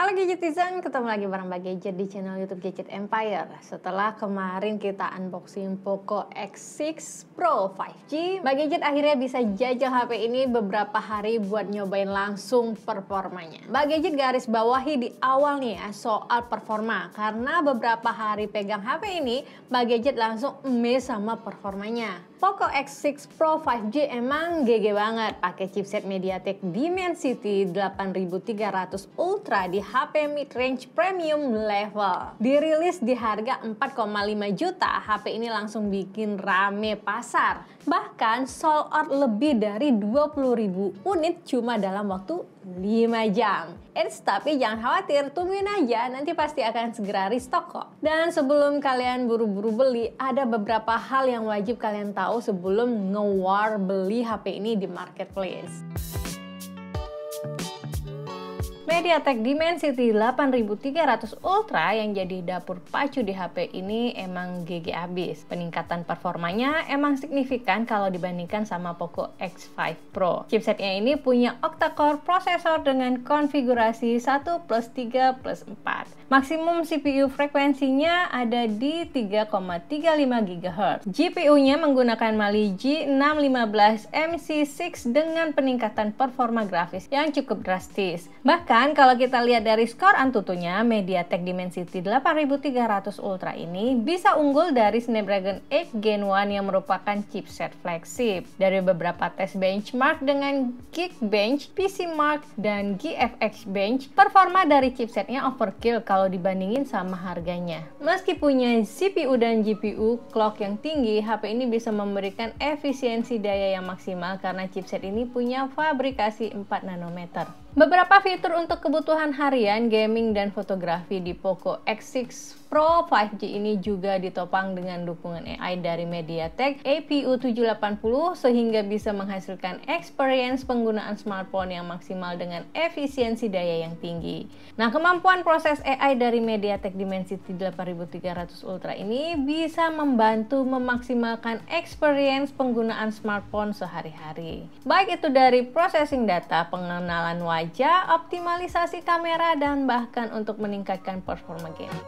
Halo Gadgetizen, ketemu lagi bareng Mbak Gadget di channel YouTube Gadget Empire. Setelah kemarin kita unboxing Poco X6 Pro 5G, Mbak Gadget akhirnya bisa jajal HP ini beberapa hari buat nyobain langsung performanya. Mbak Gadget garis bawahi di awal nih ya soal performa, karena beberapa hari pegang HP ini, Mbak Gadget langsung amazed sama performanya. Poco X6 Pro 5G emang GG banget, pakai chipset MediaTek Dimensity 8300 Ultra di HP mid-range premium level. Dirilis di harga 4,5 juta, HP ini langsung bikin rame pasar. Bahkan sold out lebih dari 20.000 unit cuma dalam waktu 5 jam. Tapi jangan khawatir, tungguin aja, nanti pasti akan segera restock kok. Dan sebelum kalian buru-buru beli, ada beberapa hal yang wajib kalian tahu sebelum nge-war beli HP ini di marketplace. MediaTek Dimensity 8300 Ultra yang jadi dapur pacu di HP ini emang GG abis. Peningkatan performanya emang signifikan kalau dibandingkan sama Poco X5 Pro. Chipsetnya ini punya octa-core prosesor dengan konfigurasi 1+3+4. Maksimum CPU frekuensinya ada di 3,35 GHz. GPU-nya menggunakan Mali G615 MC6 dengan peningkatan performa grafis yang cukup drastis. Bahkan kalau kita lihat dari skor Antutunya, MediaTek Dimensity 8300 Ultra ini bisa unggul dari Snapdragon 8 Gen 1 yang merupakan chipset flagship. Dari beberapa tes benchmark dengan Geekbench, PCMark, dan GFX Bench, performa dari chipsetnya overkill kalau dibandingin sama harganya. Meski punya CPU dan GPU clock yang tinggi, HP ini bisa memberikan efisiensi daya yang maksimal karena chipset ini punya fabrikasi 4 nanometer. Beberapa fitur untuk kebutuhan harian, gaming, dan fotografi di Poco X6 Pro 5G ini juga ditopang dengan dukungan AI dari MediaTek APU 780 sehingga bisa menghasilkan experience penggunaan smartphone yang maksimal dengan efisiensi daya yang tinggi. Nah, kemampuan proses AI dari MediaTek Dimensity 8300 Ultra ini bisa membantu memaksimalkan experience penggunaan smartphone sehari-hari. Baik itu dari processing data, pengenalan wajah, optimalisasi kamera, dan bahkan untuk meningkatkan performa game.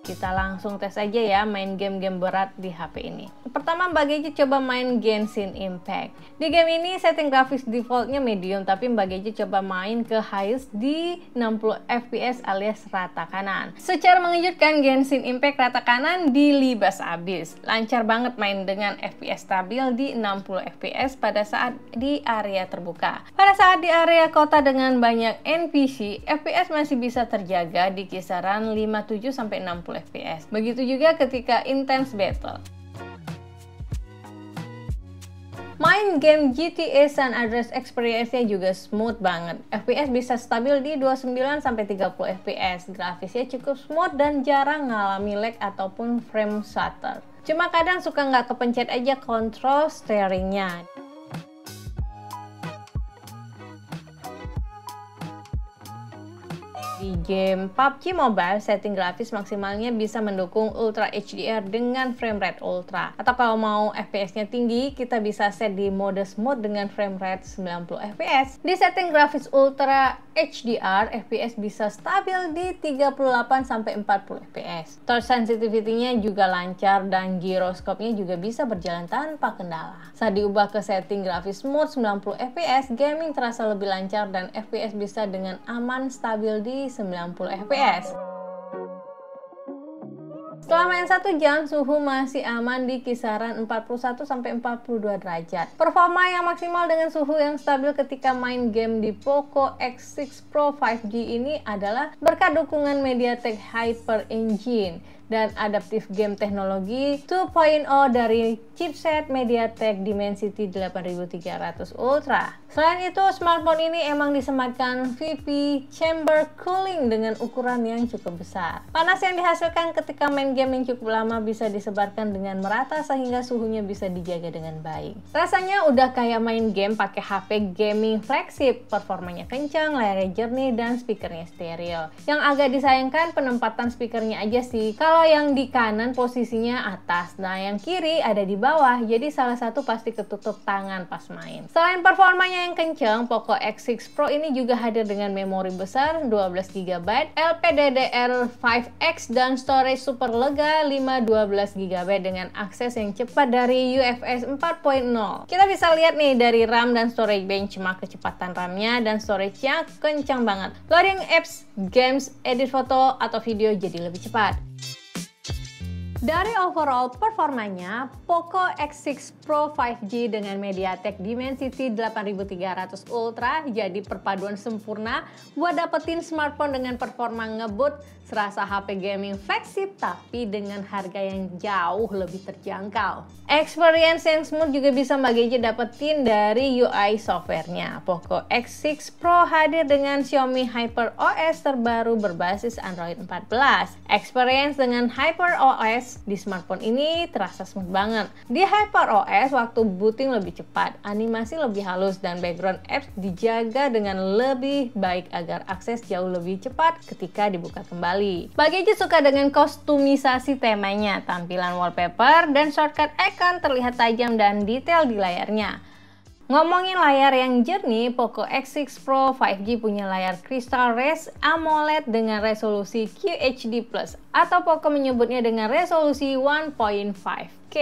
Kita langsung tes aja ya main game-game berat di HP ini. Pertama, Mbak Gadget coba main Genshin Impact. Di game ini setting grafis defaultnya medium, tapi Mbak Gadget coba main ke highest di 60 fps alias rata kanan. Secara mengejutkan, Genshin Impact rata kanan dilibas abis. Lancar banget main dengan fps stabil di 60 fps pada saat di area terbuka. Pada saat di area kota dengan banyak NPC, fps masih bisa terjaga di kisaran 57-60 fps. Begitu juga ketika intense battle. Main game GTA San Andreas experience-nya juga smooth banget. FPS bisa stabil di 29-30 fps. Grafisnya cukup smooth dan jarang ngalami lag ataupun frame stutter. Cuma kadang suka nggak kepencet aja control steeringnya. Di game PUBG Mobile, setting grafis maksimalnya bisa mendukung Ultra HDR dengan frame rate Ultra. Atau kalau mau FPS-nya tinggi, kita bisa set di mode smooth dengan frame rate 90 fps. Di setting grafis Ultra HDR, FPS bisa stabil di 38-40 fps. Touch sensitivity-nya juga lancar dan gyroscope-nya juga bisa berjalan tanpa kendala. Saat diubah ke setting grafis smooth 90 fps, gaming terasa lebih lancar dan FPS bisa dengan aman stabil di 90 fps. Setelah main 1 jam, suhu masih aman di kisaran 41-42 derajat. Performa yang maksimal dengan suhu yang stabil ketika main game di Poco X6 Pro 5G ini adalah berkat dukungan MediaTek Hyper Engine dan adaptive game teknologi 2.0 dari chipset MediaTek Dimensity 8300 Ultra. Selain itu, smartphone ini emang disematkan VP chamber cooling dengan ukuran yang cukup besar. Panas yang dihasilkan ketika main game yang cukup lama bisa disebarkan dengan merata sehingga suhunya bisa dijaga dengan baik. Rasanya udah kayak main game pakai HP gaming flagship, performanya kencang, layarnya jernih, dan speakernya stereo. Yang agak disayangkan penempatan speakernya aja sih. Kalau Kalau yang di kanan posisinya atas, nah yang kiri ada di bawah, jadi salah satu pasti ketutup tangan pas main. Selain performanya yang kenceng, Poco X6 Pro ini juga hadir dengan memori besar 12GB, LPDDR5X, dan storage super lega 512GB dengan akses yang cepat dari UFS 4.0. Kita bisa lihat nih dari RAM dan storage benchmark kecepatan RAM-nya dan storage-nya kencang banget. Loading apps, games, edit foto atau video jadi lebih cepat. Dari overall performanya, Poco X6 Pro 5G dengan MediaTek Dimensity 8300 Ultra jadi perpaduan sempurna buat dapetin smartphone dengan performa ngebut, serasa HP gaming flagship tapi dengan harga yang jauh lebih terjangkau. Experience yang smooth juga bisa Mbak Gadget dapetin dari UI softwarenya. Poco X6 Pro hadir dengan Xiaomi HyperOS terbaru berbasis Android 14. Experience dengan HyperOS di smartphone ini terasa smooth banget. Di HyperOS waktu booting lebih cepat, animasi lebih halus, dan background apps dijaga dengan lebih baik agar akses jauh lebih cepat ketika dibuka kembali. Mbak Gadget suka dengan kostumisasi temanya, tampilan wallpaper dan shortcut icon terlihat tajam dan detail di layarnya. Ngomongin layar yang jernih, Poco X6 Pro 5G punya layar Crystal Rays AMOLED dengan resolusi QHD+, atau Poco menyebutnya dengan resolusi 1.5K.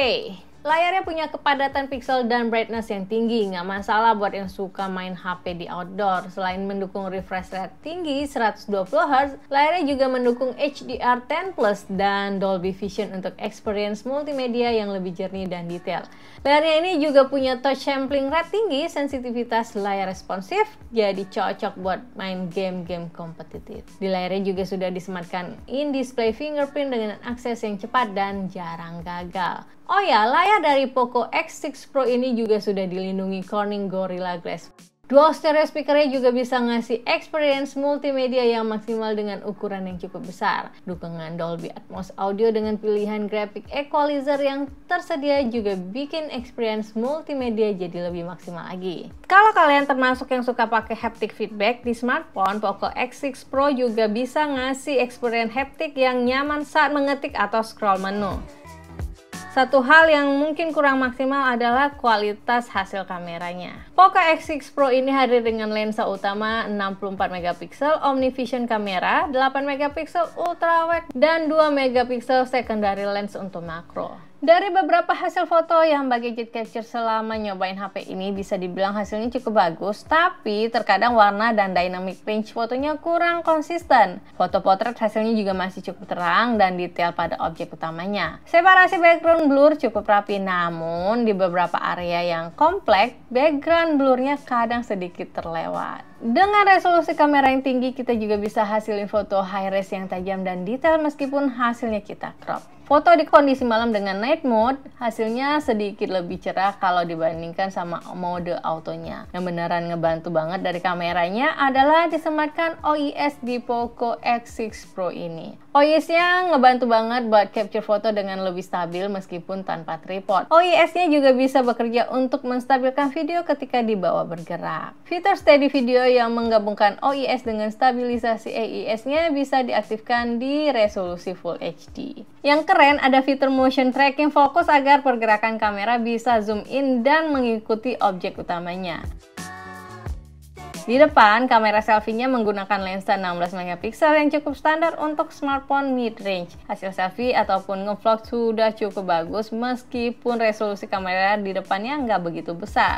Layarnya punya kepadatan pixel dan brightness yang tinggi, nggak masalah buat yang suka main HP di outdoor. Selain mendukung refresh rate tinggi 120Hz, layarnya juga mendukung HDR10+ dan Dolby Vision untuk experience multimedia yang lebih jernih dan detail. Layarnya ini juga punya touch sampling rate tinggi, sensitivitas layar responsif, jadi cocok buat main game-game kompetitif. Di layarnya juga sudah disematkan in-display fingerprint dengan akses yang cepat dan jarang gagal. Oh ya, layar dari Poco X6 Pro ini juga sudah dilindungi Corning Gorilla Glass. Dual stereo speakernya juga bisa ngasih experience multimedia yang maksimal dengan ukuran yang cukup besar. Dukungan Dolby Atmos Audio dengan pilihan graphic equalizer yang tersedia juga bikin experience multimedia jadi lebih maksimal lagi. Kalau kalian termasuk yang suka pakai haptic feedback di smartphone, Poco X6 Pro juga bisa ngasih experience haptic yang nyaman saat mengetik atau scroll menu. Satu hal yang mungkin kurang maksimal adalah kualitas hasil kameranya. Poco X6 Pro ini hadir dengan lensa utama 64MP OmniVision kamera, 8MP ultrawide, dan 2MP secondary lens untuk makro. Dari beberapa hasil foto yang Mbak Gadget capture selama nyobain HP ini, bisa dibilang hasilnya cukup bagus, tapi terkadang warna dan dynamic range fotonya kurang konsisten. Foto potret hasilnya juga masih cukup terang dan detail pada objek utamanya. Separasi background blur cukup rapi, namun di beberapa area yang kompleks, background blurnya kadang sedikit terlewat. Dengan resolusi kamera yang tinggi, kita juga bisa hasilin foto high-res yang tajam dan detail meskipun hasilnya kita crop. Foto di kondisi malam dengan night mode, hasilnya sedikit lebih cerah kalau dibandingkan sama mode autonya. Yang beneran ngebantu banget dari kameranya adalah disematkan OIS di Poco X6 Pro ini. OIS-nya ngebantu banget buat capture foto dengan lebih stabil meskipun tanpa tripod. OIS-nya juga bisa bekerja untuk menstabilkan video ketika dibawa bergerak. Fitur steady video yang menggabungkan OIS dengan stabilisasi AIS-nya bisa diaktifkan di resolusi Full HD. Yang keren, ada fitur motion tracking fokus agar pergerakan kamera bisa zoom in dan mengikuti objek utamanya. Di depan, kamera selfie-nya menggunakan lensa 16MP yang cukup standar untuk smartphone mid-range. Hasil selfie ataupun ngevlog sudah cukup bagus meskipun resolusi kamera di depannya nggak begitu besar.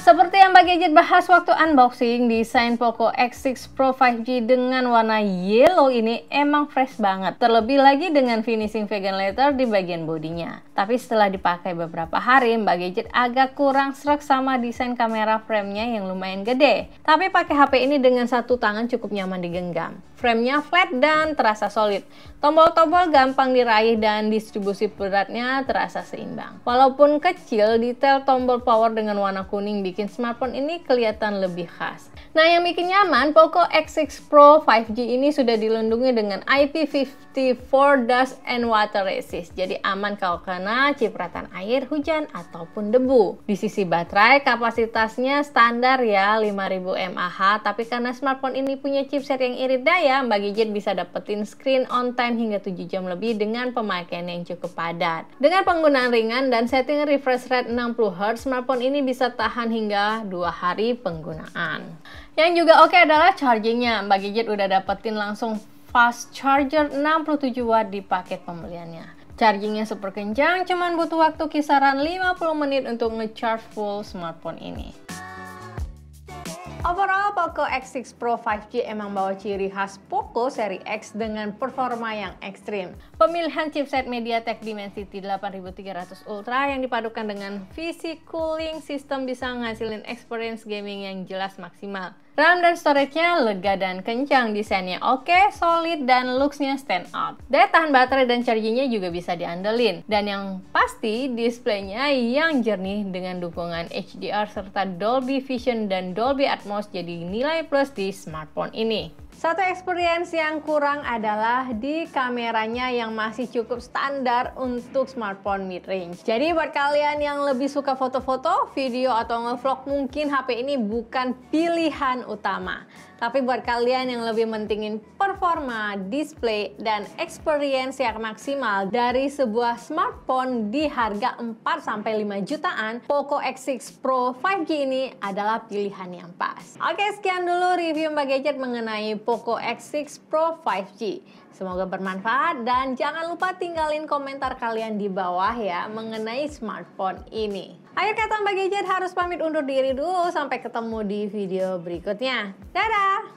Seperti yang Mbak Gadget bahas waktu unboxing, desain Poco X6 Pro 5G dengan warna yellow ini emang fresh banget. Terlebih lagi dengan finishing vegan leather di bagian bodinya. Tapi setelah dipakai beberapa hari, Mbak Gadget agak kurang sreg sama desain kamera frame-nya yang lumayan gede. Tapi pakai HP ini dengan satu tangan cukup nyaman digenggam. Frame-nya flat dan terasa solid. Tombol-tombol gampang diraih dan distribusi beratnya terasa seimbang. Walaupun kecil, detail tombol power dengan warna kuning bikin smartphone ini kelihatan lebih khas. Nah, yang bikin nyaman, Poco X6 Pro 5G ini sudah dilindungi dengan IP54 Dust and Water Resist. Jadi aman kalau kena cipratan air, hujan, ataupun debu. Di sisi baterai, kapasitasnya standar ya 5000 mAh, tapi karena smartphone ini punya chipset yang irit daya, Mbak Gadget bisa dapetin screen on time hingga 7 jam lebih dengan pemakaian yang cukup padat. Dengan penggunaan ringan dan setting refresh rate 60Hz, smartphone ini bisa tahan hingga 2 hari penggunaan. Yang juga oke adalah chargingnya. Mbak Gadget udah dapetin langsung fast charger 67 watt di paket pembeliannya. Chargingnya super kencang, cuman butuh waktu kisaran 50 menit untuk nge-charge full smartphone ini. Overall, Poco X6 Pro 5G emang bawa ciri khas Poco seri X dengan performa yang ekstrim. Pemilihan chipset MediaTek Dimensity 8300 Ultra yang dipadukan dengan VC Cooling System bisa ngasilin experience gaming yang jelas maksimal. RAM dan storage-nya lega dan kencang, desainnya oke, solid, dan looks-nya stand out. Daya tahan baterai dan charging-nya juga bisa diandelin. Dan yang pasti, display-nya yang jernih dengan dukungan HDR serta Dolby Vision dan Dolby Atmos jadi nilai plus di smartphone ini. Satu experience yang kurang adalah di kameranya yang masih cukup standar untuk smartphone mid-range. Jadi buat kalian yang lebih suka foto-foto, video, atau nge-vlog, mungkin HP ini bukan pilihan utama. Tapi buat kalian yang lebih mentingin performa, display, dan experience yang maksimal dari sebuah smartphone di harga 4-5 jutaan, Poco X6 Pro 5G ini adalah pilihan yang pas. Oke, sekian dulu review Mbak Gadget mengenai Poco X6 Pro 5G. Semoga bermanfaat dan jangan lupa tinggalin komentar kalian di bawah ya mengenai smartphone ini. Akhir kata Mbak Gadget harus pamit undur diri dulu, sampai ketemu di video berikutnya. Dadah!